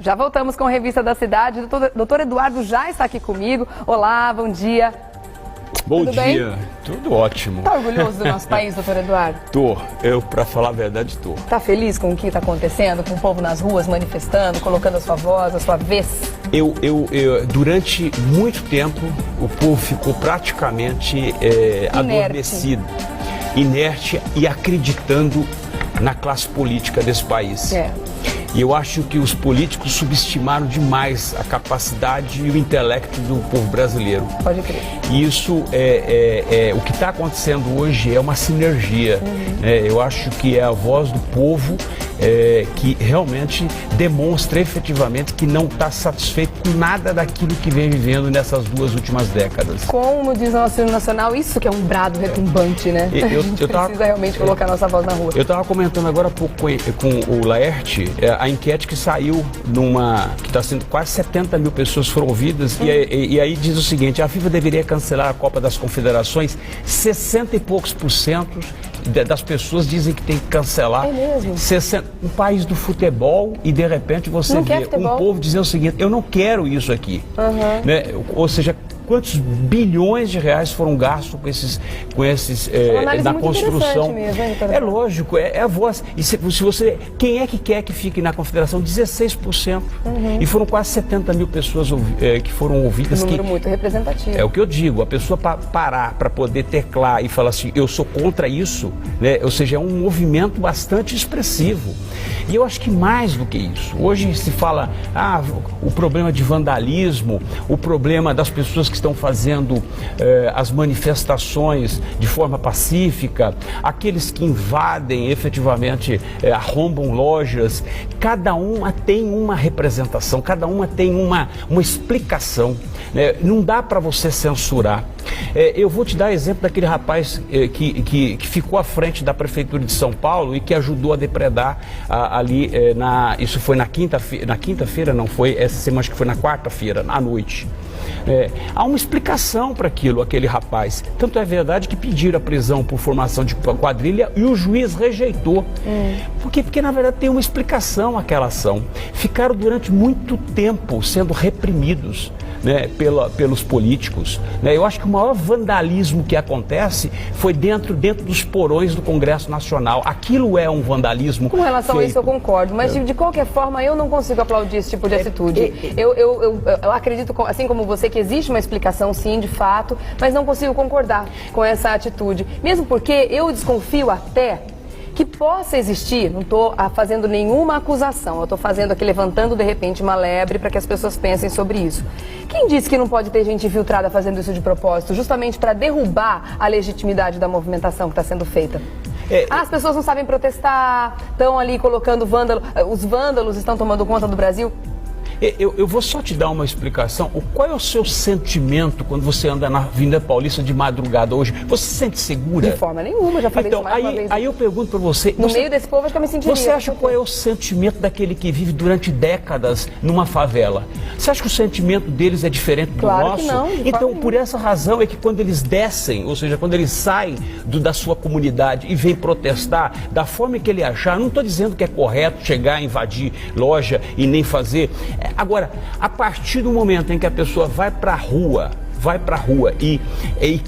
Já voltamos com a Revista da Cidade. Doutor Eduardo já está aqui comigo. Olá, bom dia. Bom Tudo dia, bem? Tudo ótimo. Está orgulhoso do nosso país, doutor Eduardo? Pra falar a verdade, tô. Está feliz com o que está acontecendo, com o povo nas ruas manifestando, colocando a sua voz, a sua vez? Durante muito tempo, o povo ficou praticamente adormecido, inerte e acreditando na classe política desse país. E eu acho que os políticos subestimaram demais a capacidade e o intelecto do povo brasileiro. Pode crer. E isso o que está acontecendo hoje é uma sinergia. Eu acho que é a voz do povo que realmente demonstra efetivamente que não está satisfeito com nada daquilo que vem vivendo nessas 2 últimas décadas. Como diz o nosso hino nacional, isso que é um brado retumbante, né? A gente precisa realmente colocar nossa voz na rua. Eu estava comentando agora há pouco com o Laerte, a enquete que saiu que está sendo quase 70 mil pessoas foram ouvidas, e aí diz o seguinte: a FIFA deveria cancelar a Copa das Confederações. 60 e poucos % das pessoas dizem que tem que cancelar. É mesmo? Um país do futebol, e de repente você vê um povo dizendo o seguinte: eu não quero isso aqui. Né? Ou seja, quantos bilhões de reais foram gastos com esses na construção? Mesmo, é lógico, é a voz. E se você, quem é que quer que fique na confederação? 16%. E foram quase 70 mil pessoas que foram ouvidas. Um número muito representativo. É o que eu digo, a pessoa parar para poder teclar e falar assim: eu sou contra isso, né? Ou seja, é um movimento bastante expressivo. E eu acho que mais do que isso, hoje se fala o problema de vandalismo, o problema das pessoas que estão fazendo as manifestações de forma pacífica, aqueles que invadem efetivamente, arrombam lojas. Cada uma tem uma representação, cada uma tem uma explicação, né? Não dá para você censurar. Eu vou te dar exemplo daquele rapaz que ficou à frente da Prefeitura de São Paulo e que ajudou a depredar ali, isso foi na quinta-feira, não foi essa semana, acho que foi na quarta-feira, à noite. Há uma explicação para aquele rapaz. Tanto é verdade que pediram a prisão por formação de quadrilha e o juiz rejeitou. Porque na verdade tem uma explicação aquela ação. Ficaram durante muito tempo sendo reprimidos, né, pelos políticos. Né? Eu acho que o maior vandalismo que acontece foi dentro dos porões do Congresso Nacional. Aquilo é um vandalismo. Com relação a isso eu concordo, mas de qualquer forma eu não consigo aplaudir esse tipo de atitude. Eu acredito, assim como você, que existe uma explicação sim, de fato, mas não consigo concordar com essa atitude. Mesmo porque eu desconfio até que possa existir, não estou fazendo nenhuma acusação, eu estou fazendo aqui, levantando de repente uma lebre para que as pessoas pensem sobre isso. Quem disse que não pode ter gente infiltrada fazendo isso de propósito, justamente para derrubar a legitimidade da movimentação que está sendo feita? As pessoas não sabem protestar, estão ali colocando os vândalos estão tomando conta do Brasil. Eu vou só te dar uma explicação. Qual é o seu sentimento quando você anda na Avenida Paulista de madrugada hoje? Você se sente segura? De forma nenhuma, já falei isso mais uma vez. Aí eu pergunto para você... No meio desse povo, acho que eu me sentiria. Você acha qual é o sentimento daquele que vive durante décadas numa favela? Você acha que o sentimento deles é diferente do nosso? Claro que não. Então, por essa razão é que quando eles descem, ou seja, quando eles saem da sua comunidade e vêm protestar, da forma que ele achar, não estou dizendo que é correto chegar, invadir loja e nem fazer... Agora, a partir do momento em que a pessoa vai para a rua e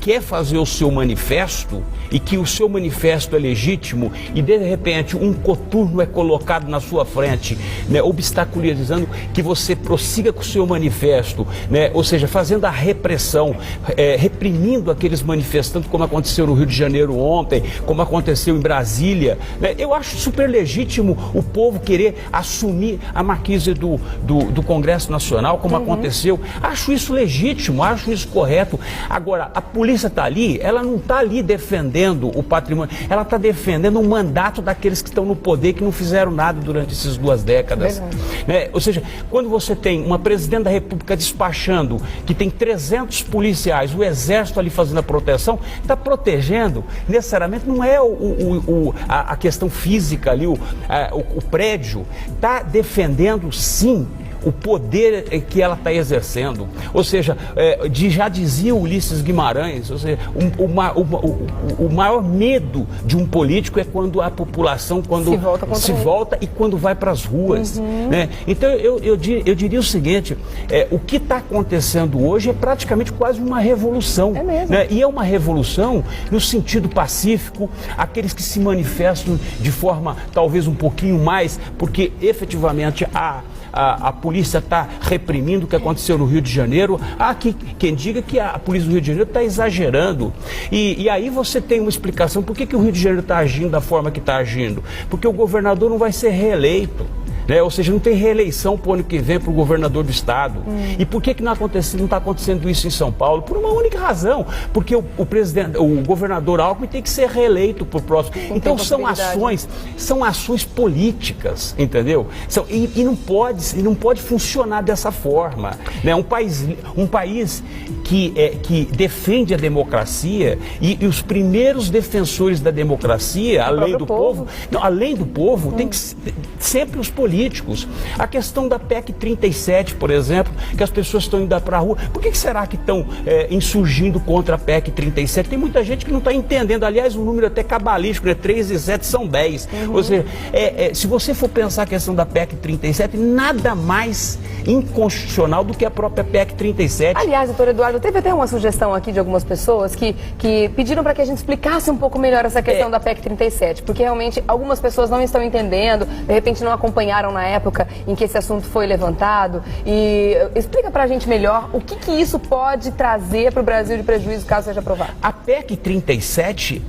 quer fazer o seu manifesto, e que o seu manifesto é legítimo, e de repente um coturno é colocado na sua frente, né, obstaculizando que você prossiga com o seu manifesto, né, ou seja, fazendo a repressão, reprimindo aqueles manifestantes, como aconteceu no Rio de Janeiro ontem, como aconteceu em Brasília, né, eu acho super legítimo o povo querer assumir a marquise do Congresso Nacional, como aconteceu. Acho isso legítimo, acho isso correto. Agora, a polícia está ali, ela não está ali defendendo o patrimônio, ela está defendendo o mandato daqueles que estão no poder, que não fizeram nada durante essas 2 décadas. Né? Ou seja, quando você tem uma presidente da República despachando que tem 300 policiais, o exército ali fazendo a proteção, está protegendo, necessariamente não é a questão física ali, o prédio, está defendendo sim o poder que ela está exercendo. Ou seja, já dizia Ulisses Guimarães, ou seja, o maior medo de um político é quando a população se volta e quando vai para as ruas. Né? Então eu diria o seguinte, o que está acontecendo hoje é praticamente quase uma revolução. É mesmo. Né? E é uma revolução no sentido pacífico, aqueles que se manifestam de forma talvez um pouquinho mais, porque efetivamente a polícia está reprimindo o que aconteceu no Rio de Janeiro. Há quem diga que a polícia do Rio de Janeiro está exagerando. E aí você tem uma explicação por que o Rio de Janeiro está agindo da forma que está agindo. Porque o governador não vai ser reeleito. Né? Ou seja, não tem reeleição para o ano que vem para o governador do estado. E por que não está acontecendo isso em São Paulo? Por uma única razão, porque o governador Alckmin tem que ser reeleito por próximo. Então são ações políticas, entendeu? E não pode funcionar dessa forma. Né? Um país que defende a democracia e os primeiros defensores da democracia, além do povo, tem que sempre os políticos. A questão da PEC 37, por exemplo, que as pessoas estão indo para a rua. Por que será que estão insurgindo contra a PEC 37? Tem muita gente que não está entendendo. Aliás, um número até cabalístico, né? 3 e 7 são 10. Ou seja, se você for pensar a questão da PEC 37, nada mais inconstitucional do que a própria PEC 37. Aliás, doutor Eduardo, teve até uma sugestão aqui de algumas pessoas que pediram para que a gente explicasse um pouco melhor essa questão da PEC 37, porque realmente algumas pessoas não estão entendendo, de repente não acompanharam na época em que esse assunto foi levantado. E explica pra gente melhor o que isso pode trazer para o Brasil de prejuízo caso seja aprovado. A PEC 37,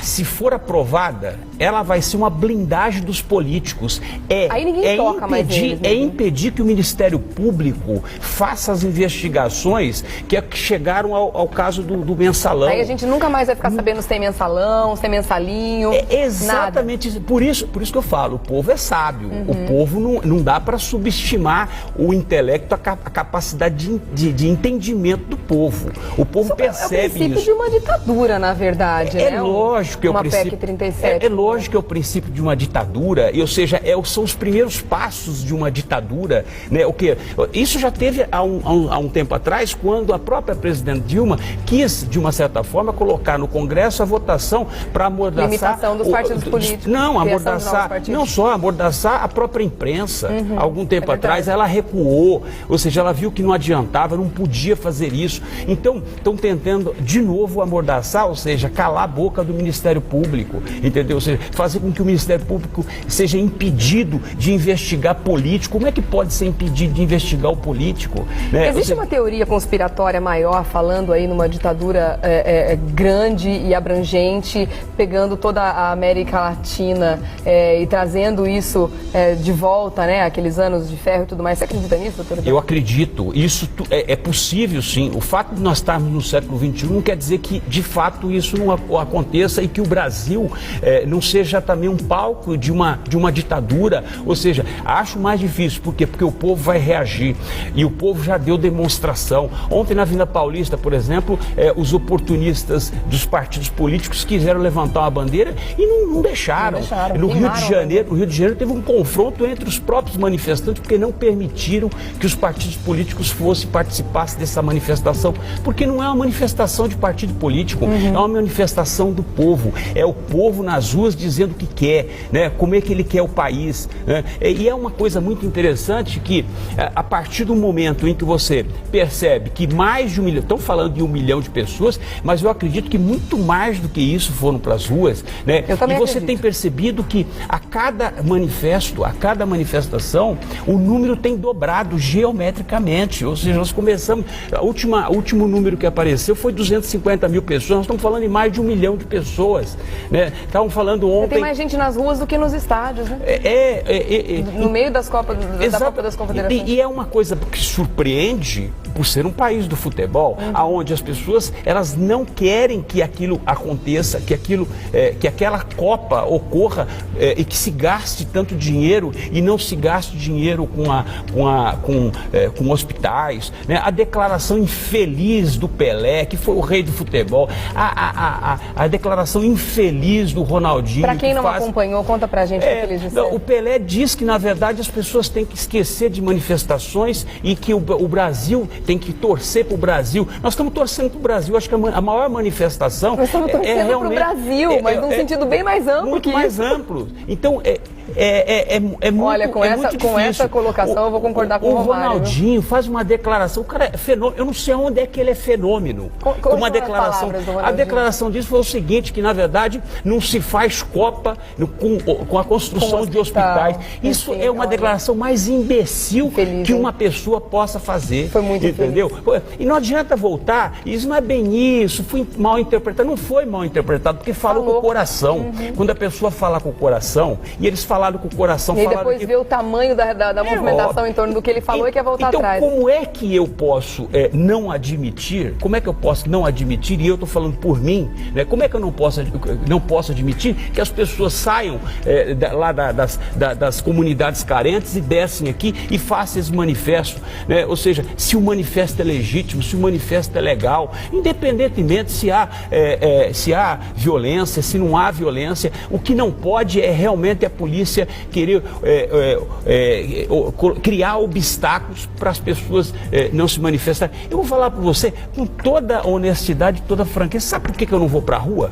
se for aprovada, ela vai ser uma blindagem dos políticos. Aí ninguém toca mais neles, né? Impedir que o Ministério Público faça as investigações que chegaram ao caso do mensalão. Aí a gente nunca mais vai ficar sabendo se tem mensalão, se tem mensalinho. Exatamente. Nada. Por isso que eu falo, o povo é sábio. O povo não dá para subestimar o intelecto, a capacidade de entendimento do povo. O povo percebe isso. É o princípio de uma ditadura, na verdade. É lógico que é o princípio. PEC 37. É lógico que é o princípio de uma ditadura, ou seja, são os primeiros passos de uma ditadura. Né? Isso já teve há um tempo atrás, quando a própria presidente Dilma quis, de uma certa forma, colocar no Congresso a votação para amordaçar... Limitação dos partidos políticos. Não, amordaçar a própria imprensa. Algum tempo atrás ela recuou, ou seja, ela viu que não adiantava, não podia fazer isso. Então, estão tentando de novo amordaçar, ou seja, calar a boca do Ministério Público, entendeu? Ou seja, fazer com que o Ministério Público seja impedido de investigar político. Como é que pode ser impedido de investigar o político? Né? Existe uma teoria conspiratória maior, falando aí numa ditadura grande e abrangente, pegando toda a América Latina e trazendo isso de volta, né? Aqueles anos de ferro e tudo mais. Você acredita nisso, doutor? Eu acredito. Isso é possível, sim. O fato de nós estarmos no século XXI não quer dizer que, de fato, isso não aconteça e que o Brasil não seja também um palco de uma ditadura. Ou seja, acho mais difícil. Por quê? Porque o povo vai reagir. E o povo já deu demonstração. Ontem, na Avenida Paulista, por exemplo, os oportunistas dos partidos políticos quiseram levantar uma bandeira e não deixaram. No Rio de Janeiro teve um confronto entre os próprios manifestantes, porque não permitiram que os partidos políticos participassem dessa manifestação, porque não é uma manifestação de partido político, é uma manifestação do povo, é o povo nas ruas dizendo o que quer, né? Como é que ele quer o país, né? E é uma coisa muito interessante que a partir do momento em que você percebe que mais de 1 milhão, estão falando de 1 milhão de pessoas, mas eu acredito que muito mais do que isso foram para as ruas, né? Eu também e você acredito. Tem percebido que a cada manifestação, o número tem dobrado geometricamente. Ou seja, nós começamos, o último número que apareceu foi 250 mil pessoas, nós estamos falando em mais de 1 milhão de pessoas, né? Estavam falando ontem... Tem mais gente nas ruas do que nos estádios, né? No meio das Copas das Confederações. E é uma coisa que surpreende, por ser um país do futebol, aonde as pessoas elas não querem que aquilo aconteça, que aquela Copa ocorra e que se gaste tanto dinheiro e não se gaste dinheiro com hospitais, né? A declaração infeliz do Pelé, que foi o rei do futebol, a declaração infeliz do Ronaldinho. Para quem não acompanhou, conta pra gente o que eles disseram. O Pelé diz que, na verdade, as pessoas têm que esquecer de manifestações e que o Brasil tem que torcer para o Brasil. Nós estamos torcendo para o Brasil. Acho que a maior manifestação Nós estamos torcendo para o Brasil, mas num sentido bem mais amplo muito que mais isso. amplo. Então, muito, olha, com essa colocação eu vou concordar com o Romário. O Ronaldinho faz uma declaração, o cara é fenômeno. Eu não sei onde é que ele é fenômeno. Uma declaração. A declaração disso foi o seguinte, que na verdade não se faz Copa com a construção de hospitais. Isso é uma declaração mais imbecil que uma pessoa possa fazer. Foi muito entendeu? E não adianta voltar, isso não é bem isso, foi mal interpretado. Não foi mal interpretado, porque falou com o coração. Quando a pessoa fala com o coração, e eles falaram com o coração, e depois vê o tamanho da movimentação em torno do que ele falou e quer voltar atrás. Então, como é que eu posso não admitir? Como é que eu posso não admitir? E eu estou falando por mim, né? Como é que eu não posso admitir que as pessoas saiam lá das comunidades carentes e descem aqui e façam esse manifesto, né? Ou seja, se o manifesto é legítimo, se o manifesto é legal, independentemente se há violência, se não há violência, o que não pode é realmente a polícia querer criar obstáculos para as pessoas não se manifestarem. Eu vou falar para você com toda honestidade, toda franqueza. Sabe por que eu não vou para a rua?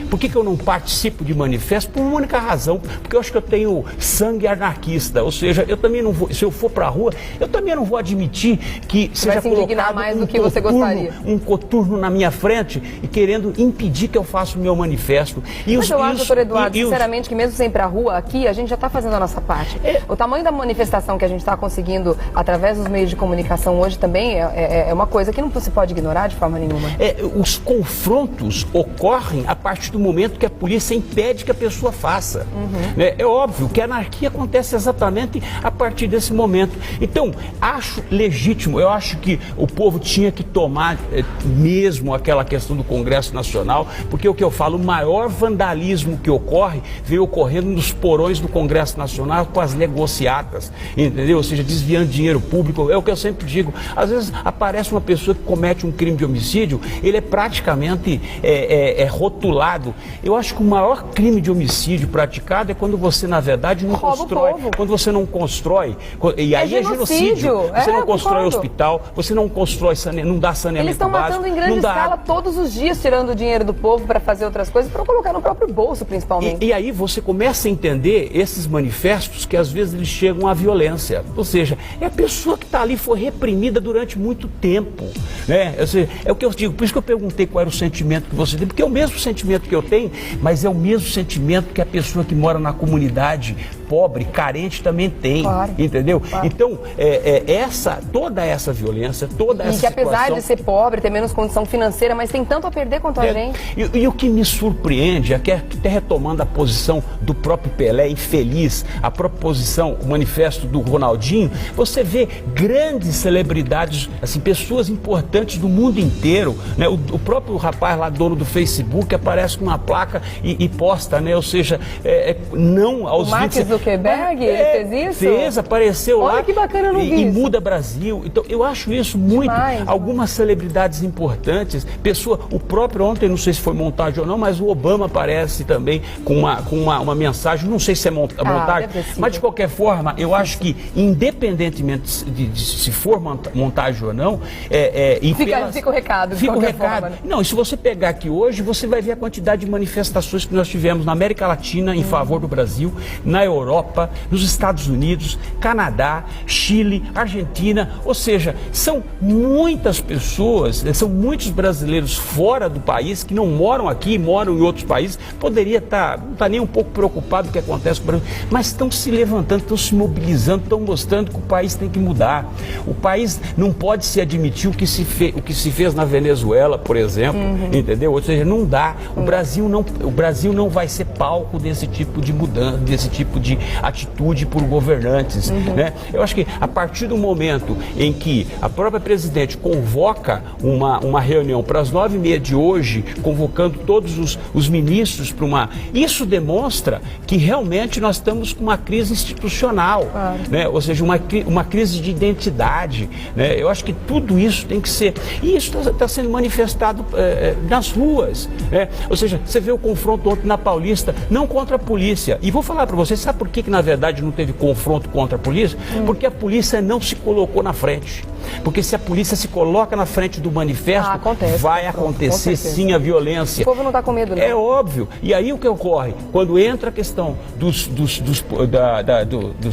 Por que eu não participo de manifesto? Por uma única razão, porque eu acho que eu tenho sangue anarquista, ou seja, eu também não vou, se eu for para a rua, eu também não vou admitir que seja colocado mais do que você gostaria. Um coturno na minha frente e querendo impedir que eu faça o meu manifesto. Mas eu acho, doutor Eduardo, sinceramente, que mesmo sem ir para a rua, aqui a gente já está fazendo a nossa parte. O tamanho da manifestação que a gente está conseguindo através dos meios de comunicação hoje também é uma coisa que não se pode ignorar de forma nenhuma. Os confrontos ocorrem a partir do momento que a polícia impede que a pessoa faça. É óbvio que a anarquia acontece exatamente a partir desse momento. Então, acho legítimo, eu acho que o povo tinha que tomar mesmo aquela questão do Congresso Nacional, porque o que eu falo, o maior vandalismo que ocorre veio ocorrendo nos porões do Congresso Nacional com as negociatas, entendeu? Ou seja, desviando dinheiro público. É o que eu sempre digo. Às vezes aparece uma pessoa que comete um crime de homicídio, ele é praticamente rotulado. Eu acho que o maior crime de homicídio praticado é quando você, na verdade, não constrói. Quando você não constrói. E aí é genocídio. Você não constrói hospital, você não constrói, não dá saneamento básico. Eles estão matando em grande escala todos os dias, tirando o dinheiro do povo para fazer outras coisas, para colocar no próprio bolso, principalmente. E aí você começa a entender esses manifestos que às vezes eles chegam à violência. Ou seja, é a pessoa que está ali, foi reprimida durante muito tempo, né? É o que eu digo, por isso que eu perguntei qual era o sentimento que você tem, porque é o mesmo sentimento que eu tenho, mas é o mesmo sentimento que a pessoa que mora na comunidade pobre, carente também tem, claro, entendeu? Claro. Então, toda essa violência, toda essa situação... E que apesar de ser pobre, ter menos condição financeira, mas tem tanto a perder quanto a gente. E o que me surpreende é que, até retomando a posição do próprio Pelé, infeliz, a própria posição, o manifesto do Ronaldinho, você vê grandes celebridades, assim, pessoas importantes do mundo inteiro, né? O próprio rapaz lá, dono do Facebook, aparece com uma placa e posta, né? Ou seja, não aos o Mark Zuckerberg, ele fez isso? Apareceu lá. Olha que bacana, eu não vi isso. Muda Brasil. Então, eu acho isso muito... Demais. Algumas celebridades importantes, o próprio ontem, não sei se foi montagem ou não, mas o Obama aparece também com uma mensagem, não sei se é montagem, mas de qualquer forma, eu acho que, independentemente de se for montagem ou não... Fica o recado, de qualquer forma, né? Não, e se você pegar aqui hoje, você vai ver a quantidade de manifestações que nós tivemos na América Latina em favor do Brasil, na Europa, nos Estados Unidos, Canadá, Chile, Argentina, ou seja, são muitas pessoas, são muitos brasileiros fora do país que não moram aqui, moram em outros países, poderia não tá nem um pouco preocupado com o que acontece que o Brasil... Mas estão se levantando, estão se mobilizando, estão mostrando que o país tem que mudar. O país não pode se admitir o que se fez na Venezuela, por exemplo, entendeu? Ou seja, não dá. O Brasil não vai ser palco desse tipo de mudança, desse tipo de atitude por governantes, né? Eu acho que a partir do momento em que a própria presidente convoca uma reunião para as 9h30 de hoje, convocando todos os ministros para uma... Isso demonstra que realmente nós estamos com uma crise institucional, né? Ou seja, uma crise de identidade, né? Eu acho que tudo isso tem que ser... E isso está sendo manifestado nas ruas, né? Ou seja, você vê o confronto ontem na Paulista, não contra a polícia. E vou falar para você, sabe por que na verdade não teve confronto contra a polícia? Porque a polícia não se colocou na frente. Porque se a polícia se coloca na frente do manifesto, vai acontecer sim a violência. O povo não está com medo, né? É óbvio. E aí o que ocorre? Quando entra a questão dos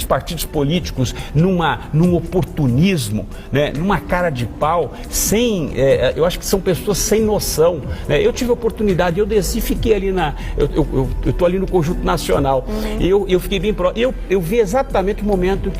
partidos políticos num oportunismo, né, numa cara de pau, eu acho que são pessoas sem noção, né? Eu tive a oportunidade, eu desci, fiquei ali eu estou ali no Conjunto Nacional, eu fiquei bem próximo, eu vi exatamente o momento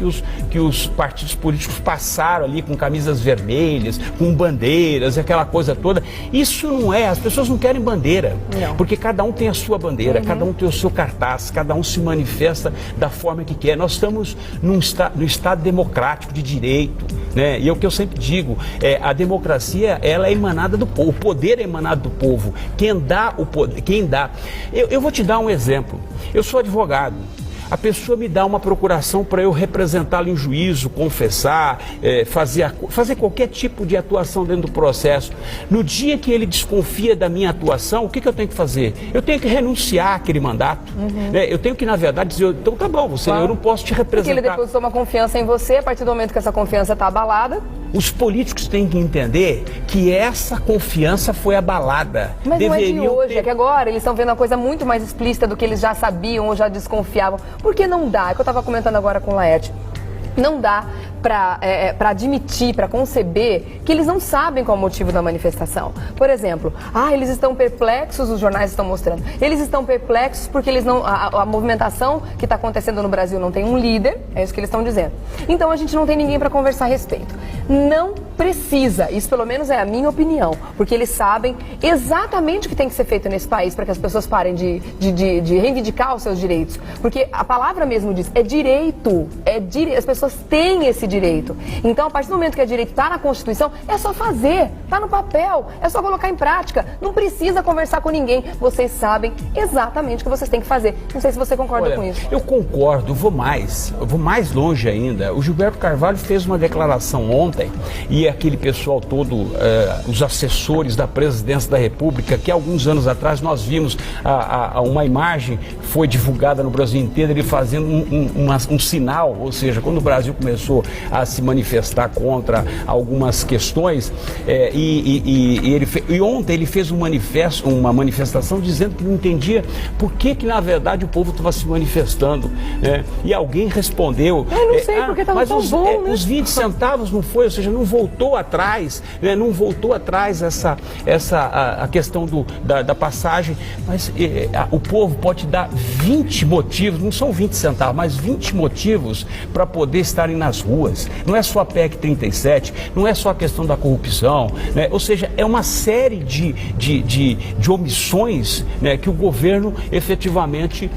que os partidos políticos passaram ali com camisas vermelhas, com bandeiras, aquela coisa toda. Isso não é, as pessoas não querem bandeira, porque cada um tem a sua bandeira, cada um tem o seu cartaz, cada um se manifesta da forma que quer. Nós estamos no Estado democrático de direito, né? E é o que eu sempre digo, a democracia, ela é emanada do povo, o poder é emanado do povo. Quem dá o poder, eu vou te dar um exemplo. Eu sou advogado. A pessoa me dá uma procuração para eu representá-lo em juízo, confessar, fazer qualquer tipo de atuação dentro do processo. No dia que ele desconfia da minha atuação, o que eu tenho que fazer? Eu tenho que renunciar àquele mandato. Né? Eu tenho que, na verdade, dizer, então tá bom, eu não posso te representar. Porque ele depositou uma confiança em você, a partir do momento que essa confiança está abalada... Os políticos têm que entender que essa confiança foi abalada. Mas não é de hoje, é que agora eles estão vendo uma coisa muito mais explícita do que eles já sabiam ou já desconfiavam. Porque não dá, é o que eu estava comentando agora com o Laerte, não dá para admitir, para conceber que eles não sabem qual é o motivo da manifestação. Por exemplo, eles estão perplexos, os jornais estão mostrando, eles estão perplexos porque eles não, a movimentação que está acontecendo no Brasil não tem um líder, é isso que eles estão dizendo. Então a gente não tem ninguém para conversar a respeito. Não precisa, isso pelo menos é a minha opinião, porque eles sabem exatamente o que tem que ser feito nesse país para que as pessoas parem de reivindicar os seus direitos. Porque a palavra mesmo diz, é direito, as pessoas têm esse direito. Então, a partir do momento que é direito está na Constituição, é só fazer, está no papel, é só colocar em prática. Não precisa conversar com ninguém. Vocês sabem exatamente o que vocês têm que fazer. Não sei se você concorda com isso. Eu concordo, eu vou mais longe ainda. O Gilberto Carvalho fez uma declaração ontem e aquele pessoal todo, os assessores da Presidência da República, que há alguns anos atrás nós vimos uma imagem, foi divulgada no Brasil inteiro, ele fazendo um sinal, ou seja, quando o Brasil começou a se manifestar contra algumas questões, e ontem ele fez uma manifestação dizendo que não entendia por que na verdade o povo estava se manifestando, né? E alguém respondeu, eu não sei porque estava tão bom, né? Os 20 centavos não foi, ou seja, não voltou atrás, né? Não voltou atrás a questão da passagem, mas o povo pode dar 20 motivos, não são 20 centavos, mas 20 motivos para poder estarem nas ruas. Não é só a PEC 37, não é só a questão da corrupção, né? Ou seja, é uma série de omissões, né, que o governo efetivamente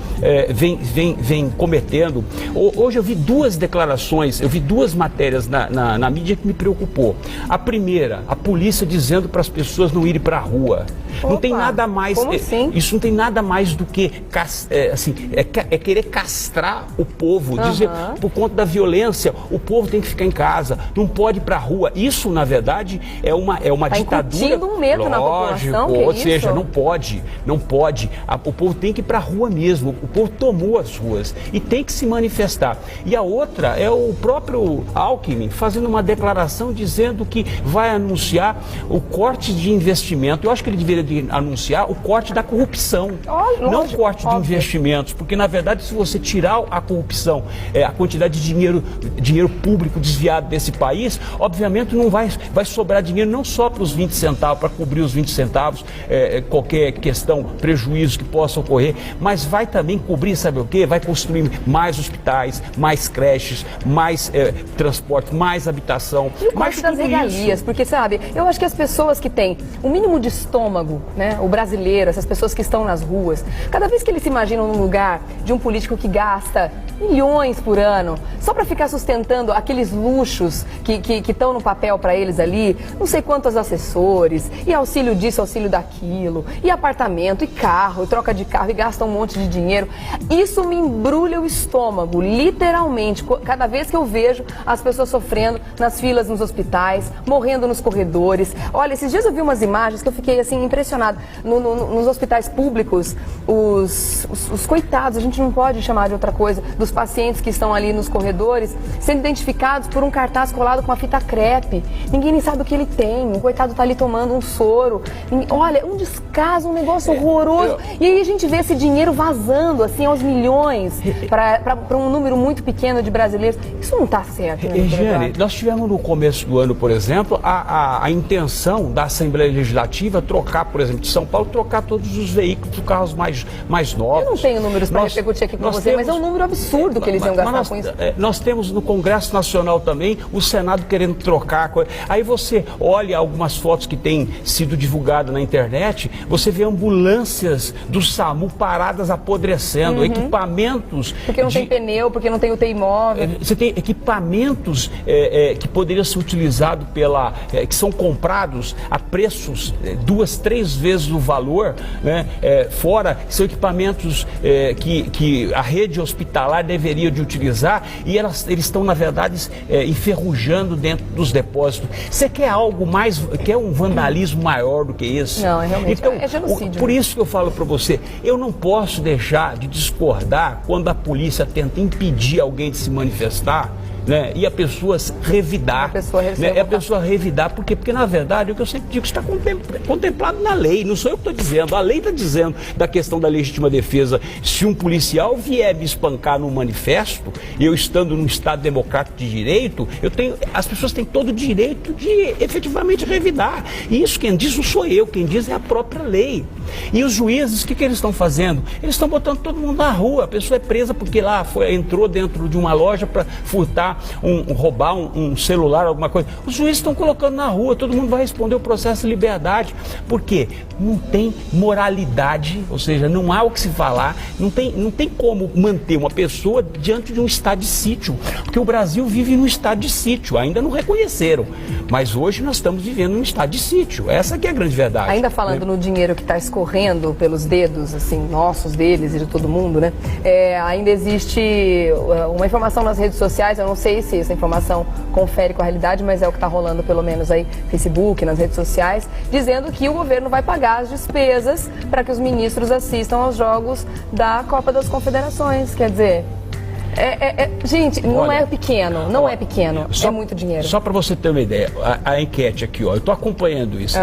vem cometendo. Hoje eu vi duas declarações, eu vi duas matérias na mídia que me preocupou. A primeira, a polícia dizendo para as pessoas não irem para a rua. Não tem nada mais, como assim? Isso não tem nada mais do que querer castrar o povo, dizer, por conta da violência, o povo tem que ficar em casa, não pode ir para a rua. Isso, na verdade, é uma ditadura. Um medo na população, ou seja, não pode. O povo tem que ir para a rua mesmo, o povo tomou as ruas e tem que se manifestar. E a outra é o próprio Alckmin fazendo uma declaração dizendo que vai anunciar o corte de investimento. Eu acho que ele deveria anunciar o corte da corrupção, não o corte de investimentos, porque na verdade se você tirar a corrupção, a quantidade de dinheiro público público desviado desse país, obviamente não vai sobrar dinheiro não só para os 20 centavos, para cobrir os 20 centavos, qualquer questão, prejuízo que possa ocorrer, mas vai também cobrir, sabe o quê? Vai construir mais hospitais, mais creches, mais transporte, mais habitação, e o mais das regalias, porque sabe, eu acho que as pessoas que têm o mínimo de estômago, né, o brasileiro, essas pessoas que estão nas ruas, cada vez que eles se imaginam num lugar de um político que gasta milhões por ano, só para ficar sustentando aqueles luxos que estão no papel para eles ali, não sei quantos assessores, e auxílio disso, auxílio daquilo, e apartamento, e carro, e troca de carro, e gasta um monte de dinheiro. Isso me embrulha o estômago, literalmente, cada vez que eu vejo as pessoas sofrendo nas filas nos hospitais, morrendo nos corredores. Olha, esses dias eu vi umas imagens que eu fiquei assim impressionada. Nos hospitais públicos, os coitados, a gente não pode chamar de outra coisa, dos pacientes que estão ali nos corredores, sendo identificados por um cartaz colado com uma fita crepe. Ninguém nem sabe o que ele tem. O coitado está ali tomando um soro. Olha, um descaso, um negócio horroroso. E aí a gente vê esse dinheiro vazando, assim, aos milhões, para um número muito pequeno de brasileiros. Isso não está certo, né? Regiane, nós tivemos no começo do ano, por exemplo, a intenção da Assembleia Legislativa trocar, por exemplo, de São Paulo, trocar todos os veículos por carros mais novos. Eu não tenho números para repercutir aqui com você, mas é um número absurdo que eles iam gastar com isso. Nós temos no Congresso Nacional também o Senado querendo trocar. Aí você olha algumas fotos que têm sido divulgadas na internet, você vê ambulâncias do SAMU paradas apodrecendo, equipamentos... Porque não tem pneu, porque não tem UTI móvel. Você tem equipamentos que poderiam ser utilizados que são comprados a preços 2, 3 vezes o valor, né? Fora, são equipamentos que a rede hospitalar deveria de utilizar e eles estão, na verdade, enferrujando dentro dos depósitos. Você quer algo mais, quer um vandalismo maior do que esse? Não, realmente, então, é genocídio. Por isso que eu falo para você, eu não posso deixar de discordar quando a polícia tenta impedir alguém de se manifestar, né? E a pessoa revidar. A pessoa revidar, porque na verdade, o que eu sempre digo, está contemplado na lei, não sou eu que estou dizendo, a lei está dizendo da questão da legítima defesa. Se um policial vier me espancar num manifesto, eu estando num Estado democrático de direito, as pessoas têm todo o direito de efetivamente revidar. E isso quem diz não sou eu, quem diz é a própria lei. E os juízes, o que eles estão fazendo? Eles estão botando todo mundo na rua, a pessoa é presa porque lá entrou dentro de uma loja para furtar, roubar um celular, alguma coisa. Os juízes estão colocando na rua, todo mundo vai responder o processo de liberdade. Por quê? Não tem moralidade, ou seja, não há o que se falar, não tem como manter uma pessoa diante de um estado de sítio, porque o Brasil vive num estado de sítio, ainda não reconheceram, mas hoje nós estamos vivendo num estado de sítio, essa que é a grande verdade. Ainda falando no dinheiro que está escorrendo pelos dedos, assim, nossos, deles e de todo mundo, né? Ainda existe uma informação nas redes sociais, eu não sei se essa informação confere com a realidade, mas é o que está rolando pelo menos aí no Facebook, nas redes sociais, dizendo que o governo vai pagar as despesas para que os ministros assistam aos jogos da Copa das Confederações. Quer dizer, gente, não é pequeno, é muito dinheiro. Só para você ter uma ideia, a enquete aqui, ó, eu estou acompanhando isso.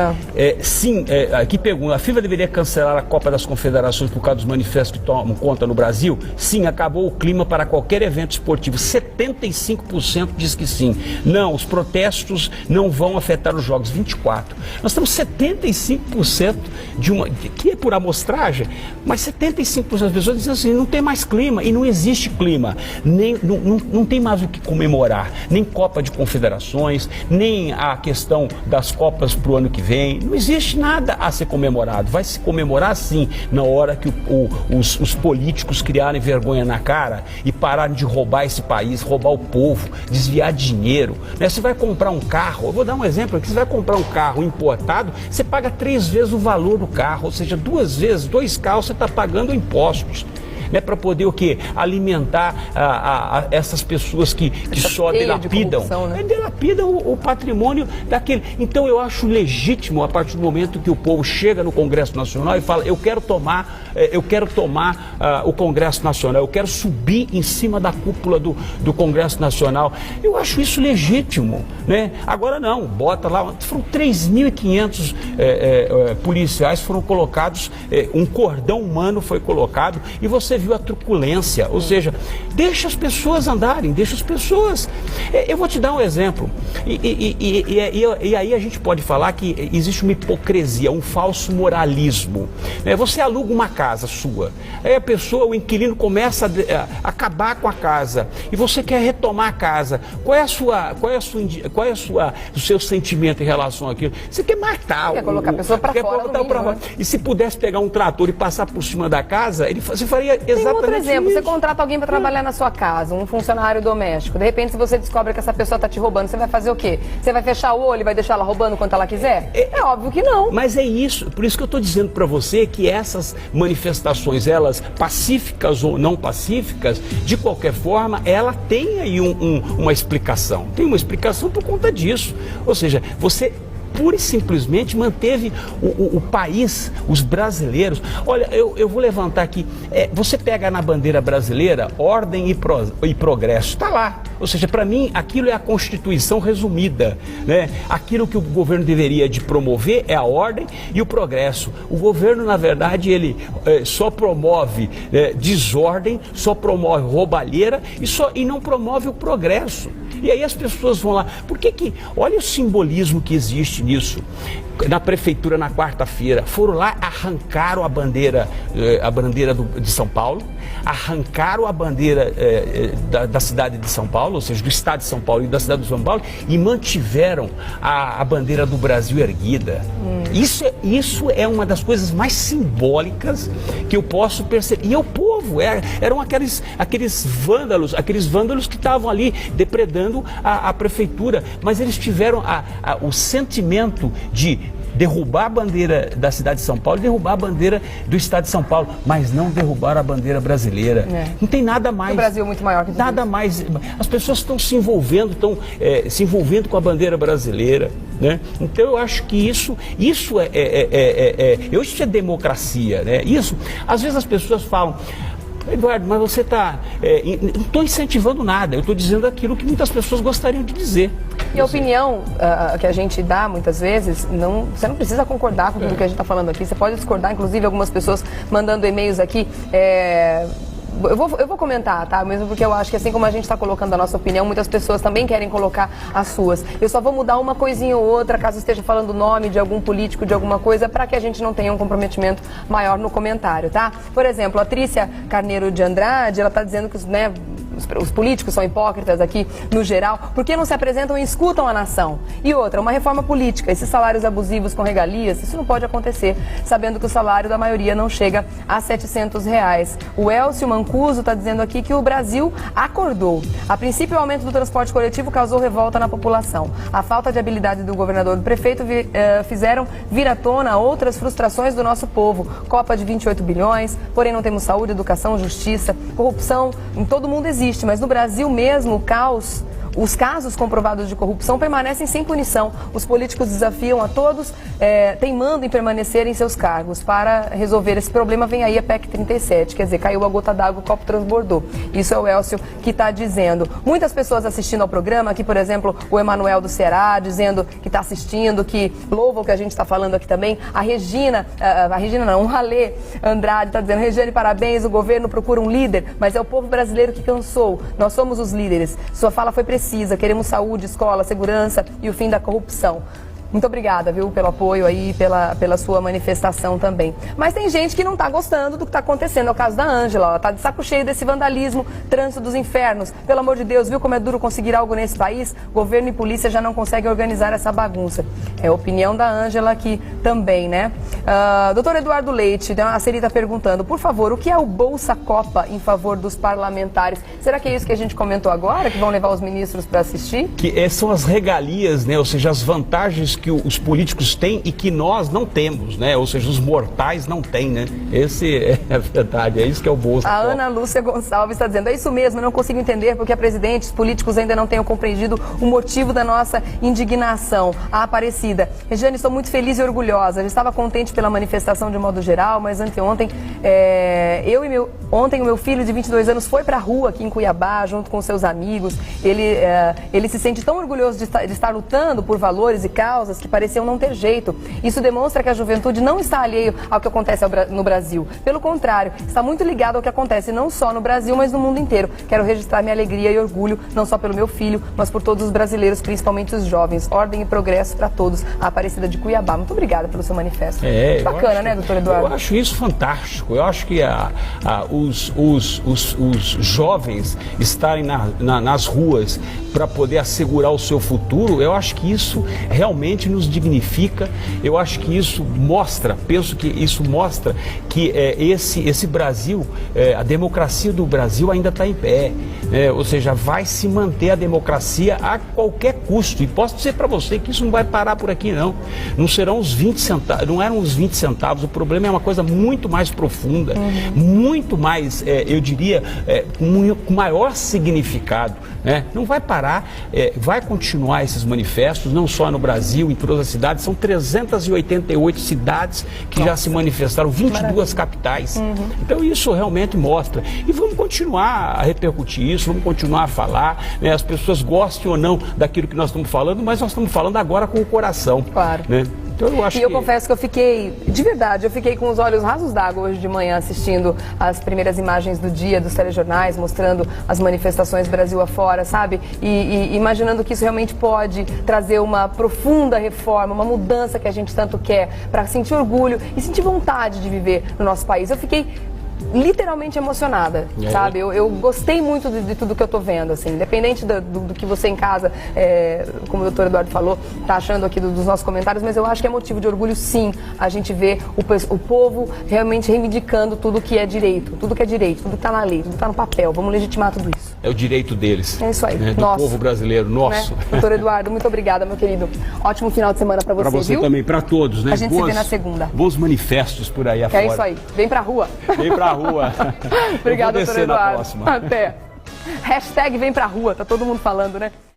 Aqui pergunta, a FIFA deveria cancelar a Copa das Confederações por causa dos manifestos que tomam conta no Brasil? Sim, acabou o clima para qualquer evento esportivo. 75% diz que sim. Não, os protestos não vão afetar os jogos. 24%. Nós temos 75% que é por amostragem, mas 75% das pessoas dizem assim, não tem mais clima, e não existe clima. Não tem mais o que comemorar, nem Copa de Confederações, nem a questão das Copas para o ano que vem, não existe nada a ser comemorado. Vai se comemorar sim na hora que os políticos criarem vergonha na cara e pararem de roubar esse país, roubar o povo, desviar dinheiro, né? Você vai comprar um carro, eu vou dar um exemplo aqui, você vai comprar um carro importado, você paga 3 vezes o valor do carro, ou seja, 2 vezes, 2 carros você está pagando impostos. Né, para poder o quê? Alimentar essas pessoas que só dilapidam, né? Dilapidam o patrimônio daquele. Então eu acho legítimo, a partir do momento que o povo chega no Congresso Nacional e fala, eu quero tomar o Congresso Nacional, eu quero subir em cima da cúpula do Congresso Nacional. Eu acho isso legítimo, né? Agora não, bota lá, foram 3.500 policiais foram colocados, um cordão humano foi colocado, e você você viu a truculência, ou seja, deixa as pessoas andarem, deixa as pessoas... Eu vou te dar um exemplo, e aí a gente pode falar que existe uma hipocrisia, um falso moralismo. Você aluga uma casa sua, aí a pessoa, o inquilino começa a acabar com a casa, e você quer retomar a casa. Qual é o seu sentimento em relação àquilo? Você quer matar, quer colocar a pessoa para fora, e se pudesse pegar um trator e passar por cima da casa, você faria exatamente Tem outro exemplo, isso. você contrata alguém para trabalhar na sua casa, um funcionário doméstico, de repente se você descobre que essa pessoa está te roubando, você vai fazer o quê? Você vai fechar o olho e vai deixar ela roubando quanto ela quiser? É óbvio que não. Mas é isso, por isso que eu estou dizendo para você que essas manifestações, elas pacíficas ou não pacíficas, de qualquer forma, ela tem aí uma explicação. Tem uma explicação por conta disso. Ou seja, você pura e simplesmente manteve o país, os brasileiros. Olha, eu vou levantar aqui, você pega na bandeira brasileira ordem e progresso, está lá. Ou seja, para mim aquilo é a Constituição resumida, né? Aquilo que o governo deveria de promover é a ordem e o progresso. O governo, na verdade, ele só promove desordem, só promove roubalheira e não promove o progresso. E aí as pessoas vão lá. Por que olha o simbolismo que existe nisso. Na prefeitura, na quarta-feira, foram lá, arrancaram a bandeira de São Paulo, arrancaram a bandeira da cidade de São Paulo, ou seja, do estado de São Paulo e da cidade de São Paulo, e mantiveram a bandeira do Brasil erguida. Isso é uma das coisas mais simbólicas que eu posso perceber. E o povo, eram aqueles vândalos que estavam ali depredando a prefeitura, mas eles tiveram o sentimento de derrubar a bandeira da cidade de São Paulo e derrubar a bandeira do estado de São Paulo, mas não derrubar a bandeira brasileira. Não tem nada mais. O Brasil é muito maior que isso. Nada mais. As pessoas estão se envolvendo com a bandeira brasileira, né? Então eu acho que isso é democracia, né? Isso, às vezes as pessoas falam: Eduardo, mas você está... não estou incentivando nada, eu estou dizendo aquilo que muitas pessoas gostariam de dizer. E a opinião que a gente dá, muitas vezes, você não precisa concordar com tudo que a gente está falando aqui, você pode discordar, inclusive algumas pessoas mandando e-mails aqui. Eu vou comentar, tá? Mesmo porque eu acho que assim como a gente está colocando a nossa opinião, muitas pessoas também querem colocar as suas. Eu só vou mudar uma coisinha ou outra, caso esteja falando o nome de algum político, de alguma coisa, para que a gente não tenha um comprometimento maior no comentário, tá? Por exemplo, a Trícia Carneiro de Andrade, ela está dizendo que os políticos são hipócritas aqui no geral, porque não se apresentam e escutam a nação. E outra, uma reforma política, esses salários abusivos com regalias, isso não pode acontecer, sabendo que o salário da maioria não chega a R$700. O Elcio Mancuso está dizendo aqui que o Brasil acordou. A princípio, o aumento do transporte coletivo causou revolta na população. A falta de habilidade do governador e do prefeito fizeram vir à tona outras frustrações do nosso povo. Copa de 28 bilhões, porém não temos saúde, educação, justiça, corrupção, em todo mundo existe. Mas no Brasil mesmo, o caos, os casos comprovados de corrupção permanecem sem punição. Os políticos desafiam a todos, teimando em permanecer em seus cargos. Para resolver esse problema, vem aí a PEC 37, quer dizer, caiu a gota d'água, o copo transbordou. Isso é o Elcio que está dizendo. Muitas pessoas assistindo ao programa, aqui, por exemplo, o Emanuel do Ceará, dizendo que está assistindo, que louva o que a gente está falando aqui também. O Ralê Andrade está dizendo: Regiane, parabéns, o governo procura um líder, mas é o povo brasileiro que cansou. Nós somos os líderes. Sua fala foi precisa. Queremos saúde, escola, segurança e o fim da corrupção. Muito obrigada, viu, pelo apoio aí, pela sua manifestação também. Mas tem gente que não está gostando do que está acontecendo. É o caso da Ângela, ela está de saco cheio desse vandalismo, trânsito dos infernos. Pelo amor de Deus, viu como é duro conseguir algo nesse país? Governo e polícia já não conseguem organizar essa bagunça. É a opinião da Ângela aqui também, né? Doutor Eduardo Leite, a Celi está perguntando, por favor, o que é o Bolsa Copa em favor dos parlamentares? Será que é isso que a gente comentou agora, que vão levar os ministros para assistir? Que são as regalias, né? Ou seja, as vantagens que os políticos têm e que nós não temos, né? Ou seja, os mortais não têm, né? Esse é a verdade, é isso que é o Bolsa Copa. A Ana Lúcia Gonçalves está dizendo: é isso mesmo, eu não consigo entender porque a presidente, os políticos ainda não tenham compreendido o motivo da nossa indignação. A Aparecida: Regiane, estou muito feliz e orgulhosa, já estava contente pela manifestação de modo geral, mas anteontem, ontem o meu filho de 22 anos foi para a rua aqui em Cuiabá, junto com seus amigos. Ele se sente tão orgulhoso de estar lutando por valores e causas, causas que pareciam não ter jeito. Isso demonstra que a juventude não está alheio ao que acontece no Brasil. Pelo contrário, está muito ligado ao que acontece não só no Brasil, mas no mundo inteiro. Quero registrar minha alegria e orgulho, não só pelo meu filho, mas por todos os brasileiros, principalmente os jovens. Ordem e progresso para todos. A Aparecida de Cuiabá. Muito obrigada pelo seu manifesto. Bacana, né, doutor Eduardo? Eu acho isso fantástico. Eu acho que os jovens estarem nas ruas para poder assegurar o seu futuro, eu acho que isso realmente nos dignifica. Eu acho que isso mostra, penso que isso mostra que esse Brasil, a democracia do Brasil ainda está em pé. Ou seja, vai se manter a democracia a qualquer custo. E posso dizer para você que isso não vai parar por aqui, não. Não serão os 20 centavos, não eram os 20 centavos. O problema é uma coisa muito mais profunda, muito mais, eu diria, com maior significado. Não vai parar, vai continuar esses manifestos, não só no Brasil, em todas as cidades. São 388 cidades que já se manifestaram, 22 capitais. Então isso realmente mostra. E vamos continuar a repercutir isso, vamos continuar a falar. As pessoas gostem ou não daquilo que nós estamos falando, mas nós estamos falando agora com o coração. Claro. Então, eu confesso que eu fiquei, de verdade, eu fiquei com os olhos rasos d'água hoje de manhã assistindo as primeiras imagens do dia dos telejornais, mostrando as manifestações Brasil afora, sabe? E imaginando que isso realmente pode trazer uma profunda reforma, uma mudança que a gente tanto quer, para sentir orgulho e sentir vontade de viver no nosso país. Eu fiquei literalmente emocionada, sabe? Eu gostei muito de tudo que eu tô vendo, assim, independente do que você em casa, como o doutor Eduardo falou, tá achando aqui dos nossos comentários, mas eu acho que é motivo de orgulho, sim, a gente ver o povo realmente reivindicando tudo que é direito, tudo que tá na lei, tudo que tá no papel. Vamos legitimar tudo isso. É o direito deles. É isso aí. Do povo brasileiro, nosso. Doutor Eduardo, muito obrigada, meu querido. Ótimo final de semana para você, Pra você viu? também, para todos, né? A gente se vê na segunda. Bons manifestos por aí afora. É isso aí. Vem pra rua. Vem pra rua. Obrigada, doutor Eduardo. Na próxima. Até. Hashtag vem pra rua, tá todo mundo falando, né?